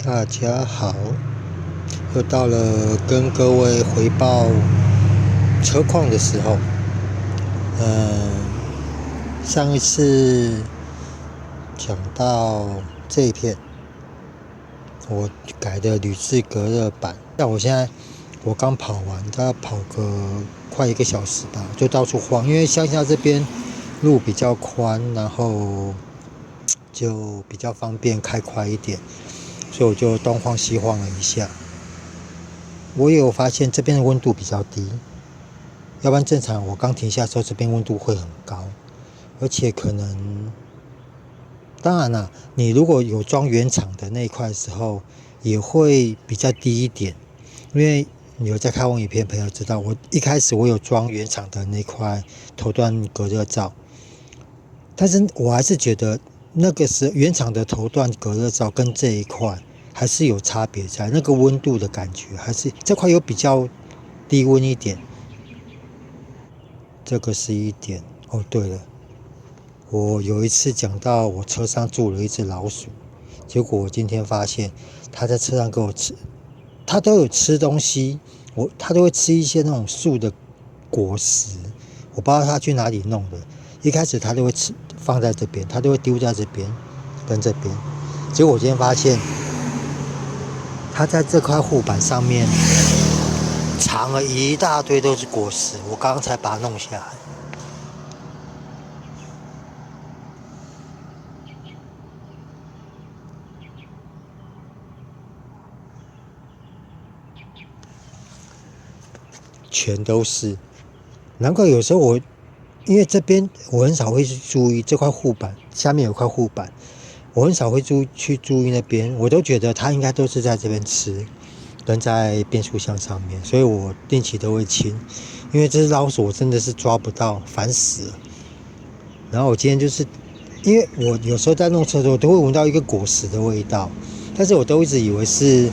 大家好，又到了跟各位回报车况的时候。上一次讲到这一片，我改的铝制隔热板。但我刚跑完，大概跑个快1个小时吧，就到处晃，因为乡下这边路比较宽，然后就比较方便开快一点，所以我就东晃西晃了一下。我也有发现这边的温度比较低，要不然正常我刚停下的时候，这边温度会很高，而且可能，当然啦，你如果有装原厂的那一块的时候，也会比较低一点，因为有在看我影片的朋友知道，我一开始我有装原厂的那块头段隔热罩，但是我还是觉得那个是原厂的头段隔热罩跟这一块还是有差别在，那个温度的感觉还是这块有比较低温一点，这个是一点。哦，对了，我有一次讲到我车上住了一只老鼠，结果我今天发现它在车上给我吃，它都有吃东西，它都会吃一些那种树的果实，我不知道它去哪里弄的。一开始它都会吃放在这边，它都会丢在这边跟这边，结果我今天发现它在这块护板上面藏了一大堆都是果实，我刚刚才把它弄下来。全都是，难怪有时候因为这边我很少会去注意这块护板，下面有块护板，我很少会去注意那边，我都觉得它应该都是在这边吃，跟在变速箱上面，所以我定期都会清，因为这只老鼠我真的是抓不到，烦死了。然后我今天就是，因为我有时候在弄车的时候，我都会闻到一个果实的味道，但是我都一直以为是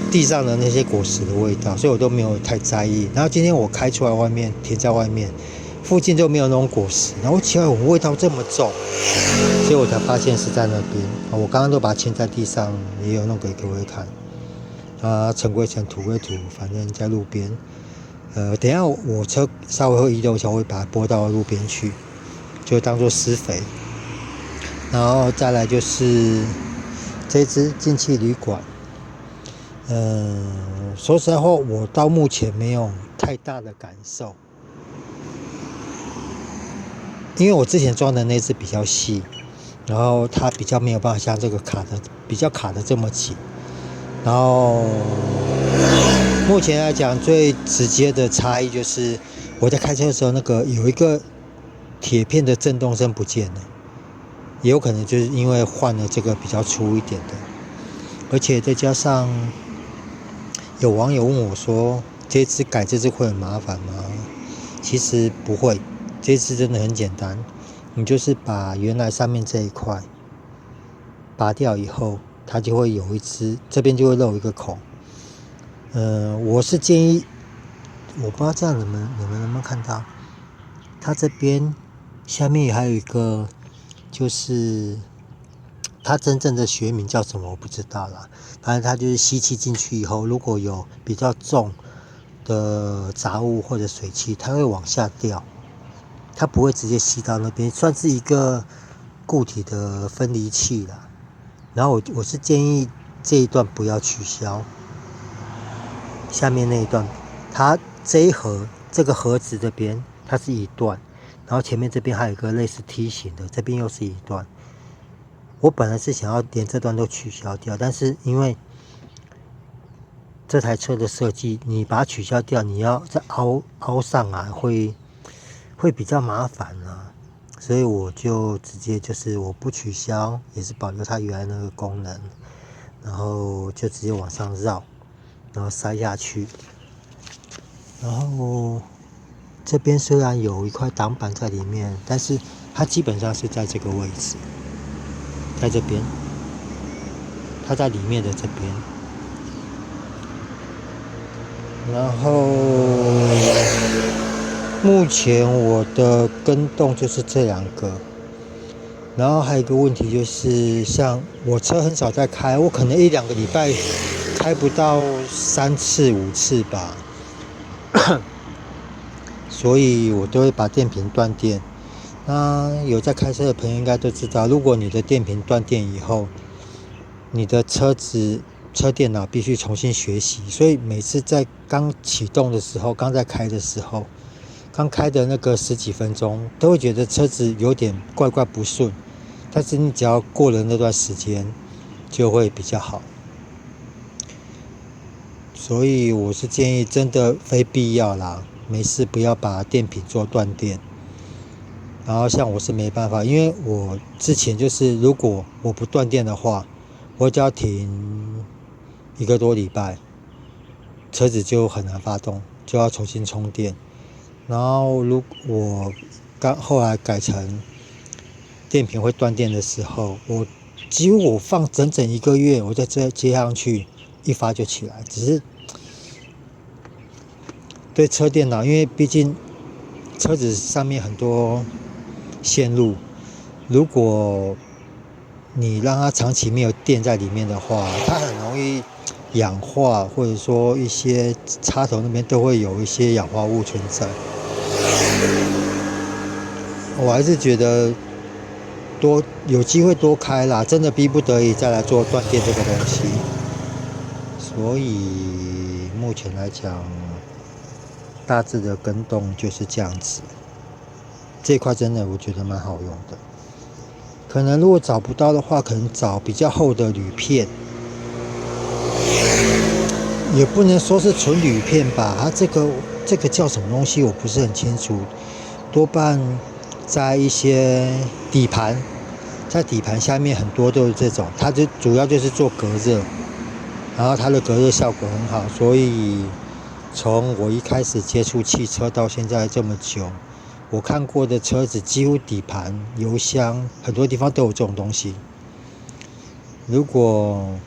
地上的那些果实的味道，所以我都没有太在意。然后今天我开出来外面，停在外面，附近就没有那种果实，然后奇怪，我味道这么重，所以我才发现是在那边。我刚刚都把它清在地上，也有弄给各位看。尘归尘，土归土，反正在路边。等一下我车稍微会移动一下，我会把它拨到路边去，就当做施肥。然后再来就是这只进气旅馆。说实在话，我到目前没有太大的感受，因为我之前装的那只比较细，然后它比较没有办法像这个卡的这么紧。然后目前来讲，最直接的差异就是我在开车的时候，那个有一个铁片的震动声不见了，也有可能就是因为换了这个比较粗一点的，而且再加上有网友问我说，这只会很麻烦吗？其实不会，这只真的很简单，你就是把原来上面这一块拔掉以后，它就会有一只，这边就会漏一个孔。我是建议，我不知道这样你们能不能看到，它这边下面还有一个，就是它真正的学名叫什么我不知道啦，反正它就是吸气进去以后，如果有比较重的杂物或者水汽，它会往下掉，它不会直接吸到那边，算是一个固体的分离器啦。然后我是建议这一段不要取消，下面那一段，它这个盒子这边它是一段，然后前面这边还有一个类似梯形的，这边又是一段。我本来是想要连这段都取消掉，但是因为这台车的设计，你把它取消掉，你要再凹上来会比较麻烦啊，所以我就直接就是我不取消，也是保留它原来那个功能，然后就直接往上绕，然后塞下去，然后这边虽然有一块挡板在里面，但是它基本上是在这个位置。在这边，它在里面的这边，然后目前我的跟动就是这两个，然后还有一个问题就是，像我车很少在开，我可能1-2个礼拜开不到3次5次吧，所以我都会把电瓶断电。那有在开车的朋友应该都知道，如果你的电瓶断电以后，你的车电脑必须重新学习，所以每次在刚启动的时候，刚在开的时候，刚开的那个10几分钟，都会觉得车子有点怪怪不顺，但是你只要过了那段时间，就会比较好。所以我是建议，真的非必要啦，没事不要把电瓶做断电。然后像我是没办法，因为我之前就是如果我不断电的话，我只要停1个多礼拜，车子就很难发动，就要重新充电。然后我后来改成电瓶会断电的时候，几乎我放整整1个月，我再接上去一发就起来。只是对车电脑，因为毕竟车子上面很多线路，如果你让它长期没有电在里面的话，它很容易氧化，或者说一些插头那边都会有一些氧化物存在。我还是觉得有机会多开啦，真的逼不得已再来做断电这个东西。所以目前来讲，大致的跟动就是这样子。这一块真的我觉得蛮好用的。可能如果找不到的话，可能找比较厚的铝片，也不能说是纯铝片吧，它这个叫什么东西我不是很清楚，多半在一些底盘，在底盘下面很多都是这种，它就主要就是做隔热，然后它的隔热效果很好，所以从我一开始接触汽车到现在这么久，我看过的车子几乎底盘、油箱很多地方都有这种东西。如果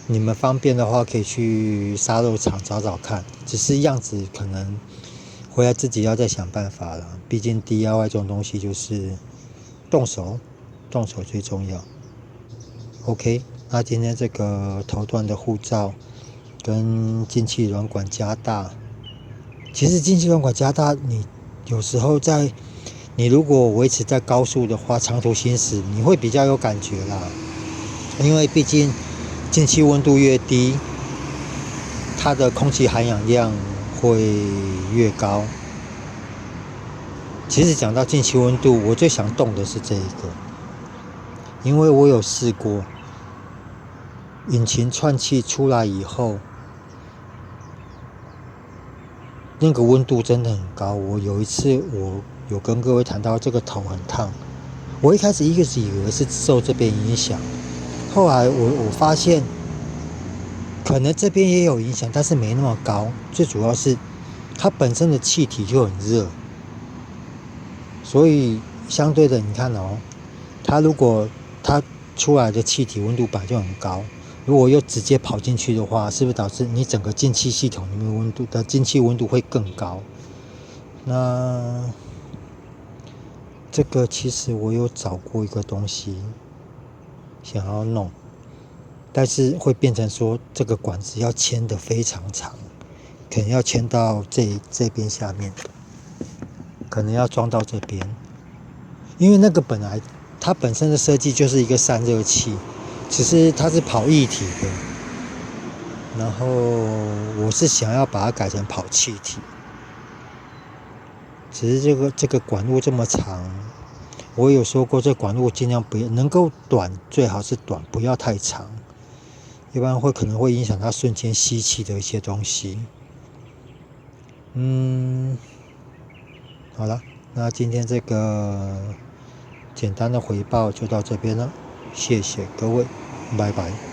你们方便的话，可以去杀肉厂找找看，只是样子可能回来自己要再想办法了。毕竟 DIY 这种东西就是动手最重要。OK， 那今天这个头段的护罩跟进气软管加大，其实进气软管加大，你有时候你如果维持在高速的话，长途行驶你会比较有感觉啦，因为毕竟进气温度越低，它的空气含氧量会越高。其实讲到进气温度，我最想动的是这一个，因为我有试过，引擎串气出来以后，那个温度真的很高。我有一次我有跟各位谈到这个头很烫，我一开始一直以为是受这边影响，后来我发现可能这边也有影响，但是没那么高。最主要是它本身的气体就很热，所以相对的你看哦，它出来的气体温度本来就很高，如果又直接跑进去的话，是不是导致你整个进气系统里面进气温度会更高？那这个其实我有找过一个东西想要弄，但是会变成说这个管子要牵得非常长，可能要牵到这边下面，可能要装到这边，因为那个它本身的设计就是一个散热器，只是它是跑液体的，然后我是想要把它改成跑气体，只是这个管路这么长，我有说过这管路尽量不要，能够短最好是短，不要太长，要不然可能会影响它瞬间吸气的一些东西。好了，那今天这个简单的回报就到这边了，谢谢各位，拜拜。